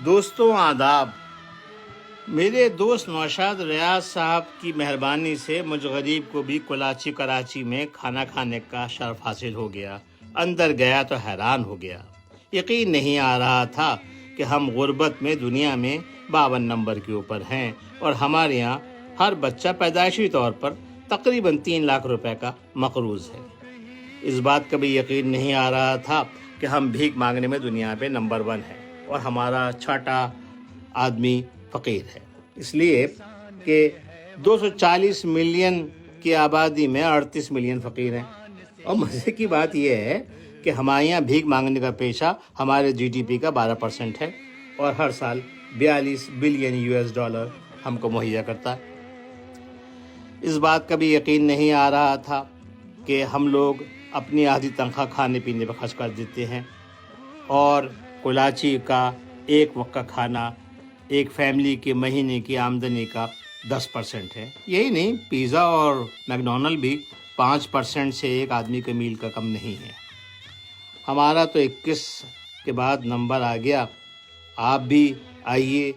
دوستوں آداب، میرے دوست نوشاد ریاض صاحب کی مہربانی سے مجھ غریب کو بھی کراچی میں کھانا کھانے کا شرف حاصل ہو گیا۔ اندر گیا تو حیران ہو گیا، یقین نہیں آ رہا تھا کہ ہم غربت میں دنیا میں 52 نمبر کے اوپر ہیں اور ہمارے یہاں ہر بچہ پیدائشی طور پر تقریباً 3 لاکھ روپے کا مقروض ہے۔ اس بات کا بھی یقین نہیں آ رہا تھا کہ ہم بھیک مانگنے میں دنیا پہ نمبر 1 ہے اور ہمارا چھٹا آدمی فقیر ہے، اس لیے کہ 240 ملین کی آبادی میں 38 ملین فقیر ہیں۔ اور مزے کی بات یہ ہے کہ ہمارے یہاں بھیک مانگنے کا پیشہ ہمارے جی ڈی پی کا 12% ہے اور ہر سال 42 بلین US ڈالر ہم کو مہیا کرتا ہے۔ اس بات کا بھی یقین نہیں آ رہا تھا کہ ہم لوگ اپنی آدھی تنخواہ کھانے پینے پہ خرچ کر دیتے ہیں اور کراچی کا ایک وقت کا کھانا ایک فیملی کے مہینے کی آمدنی کا 10% ہے۔ یہی نہیں، پیزا اور میکڈونلڈ بھی 5% سے ایک آدمی کے میل کا کم نہیں ہے۔ ہمارا تو 21 کے بعد نمبر آ گیا۔ آپ بھی آئیے